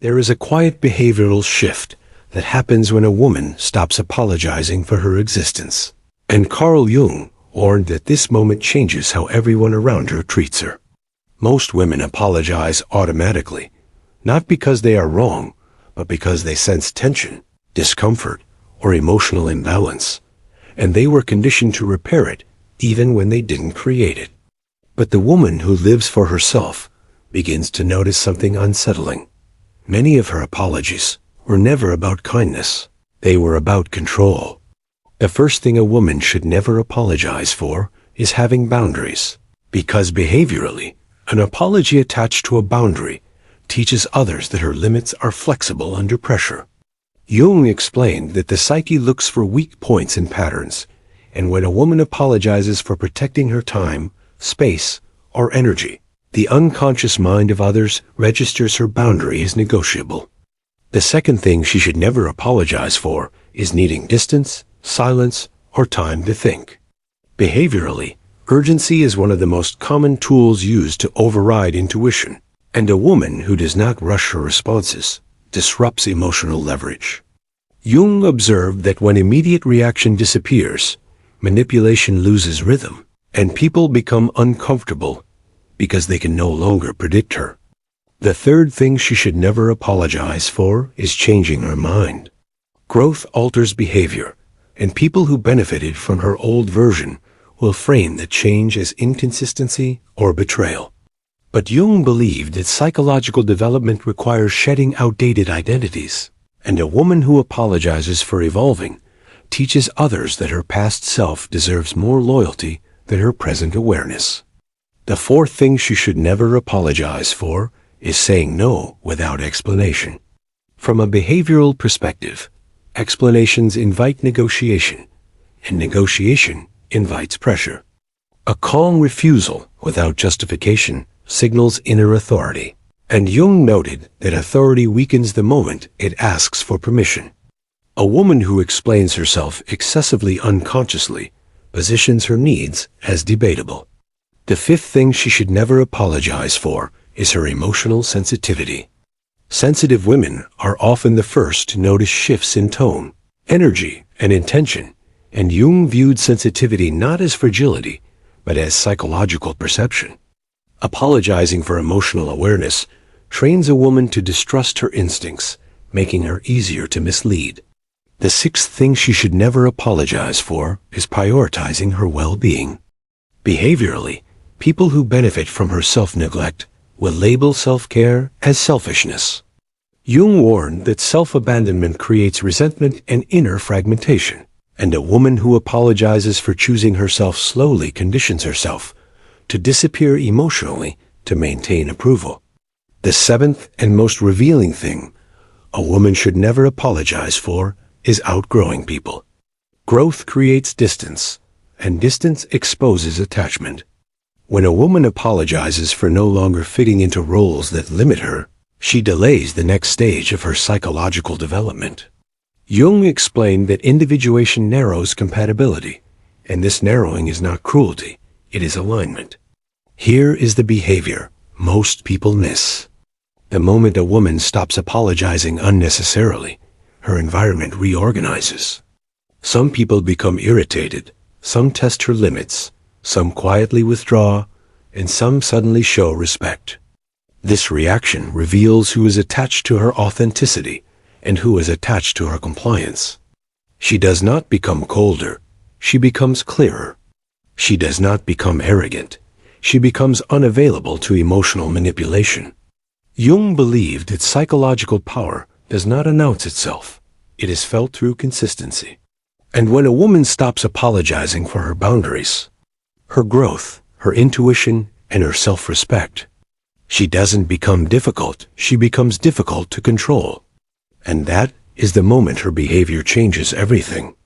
There is a quiet behavioral shift that happens when a woman stops apologizing for her existence. And Carl Jung warned that this moment changes how everyone around her treats her. Most women apologize automatically, not because they are wrong, but because they sense tension, discomfort, or emotional imbalance, and they were conditioned to repair it even when they didn't create it. But the woman who lives for herself begins to notice something unsettling. Many of her apologies were never about kindness. They were about control. The first thing a woman should never apologize for is having boundaries, because behaviorally, an apology attached to a boundary teaches others that her limits are flexible under pressure. Jung explained that the psyche looks for weak points and patterns, and when a woman apologizes for protecting her time, space, or energy, the unconscious mind of others registers her boundary as negotiable. The second thing she should never apologize for is needing distance, silence, or time to think. Behaviorally, urgency is one of the most common tools used to override intuition, and a woman who does not rush her responses disrupts emotional leverage. Jung observed that when immediate reaction disappears, manipulation loses rhythm, and people become uncomfortable because they can no longer predict her. The third thing she should never apologize for is changing her mind. Growth alters behavior, and people who benefited from her old version will frame the change as inconsistency or betrayal. But Jung believed that psychological development requires shedding outdated identities, and a woman who apologizes for evolving teaches others that her past self deserves more loyalty than her present awareness. The fourth thing she should never apologize for is saying no without explanation. From a behavioral perspective, explanations invite negotiation, and negotiation invites pressure. A calm refusal without justification signals inner authority, and Jung noted that authority weakens the moment it asks for permission. A woman who explains herself excessively unconsciously positions her needs as debatable. The fifth thing she should never apologize for is her emotional sensitivity. Sensitive women are often the first to notice shifts in tone, energy, and intention, and Jung viewed sensitivity not as fragility, but as psychological perception. Apologizing for emotional awareness trains a woman to distrust her instincts, making her easier to mislead. The sixth thing she should never apologize for is prioritizing her well-being. Behaviorally, people who benefit from her self-neglect will label self-care as selfishness. Jung warned that self-abandonment creates resentment and inner fragmentation, and a woman who apologizes for choosing herself slowly conditions herself to disappear emotionally to maintain approval. The seventh and most revealing thing a woman should never apologize for is outgrowing people. Growth creates distance, and distance exposes attachment. When a woman apologizes for no longer fitting into roles that limit her, she delays the next stage of her psychological development. Jung explained that individuation narrows compatibility, and this narrowing is not cruelty, it is alignment. Here is the behavior most people miss. The moment a woman stops apologizing unnecessarily, her environment reorganizes. Some people become irritated, some test her limits, some quietly withdraw, and some suddenly show respect. This reaction reveals who is attached to her authenticity and who is attached to her compliance. She does not become colder, she becomes clearer. She does not become arrogant, she becomes unavailable to emotional manipulation. Jung believed that psychological power does not announce itself, it is felt through consistency. And when a woman stops apologizing for her boundaries, her growth, her intuition, and her self-respect, she doesn't become difficult, she becomes difficult to control. And that is the moment her behavior changes everything.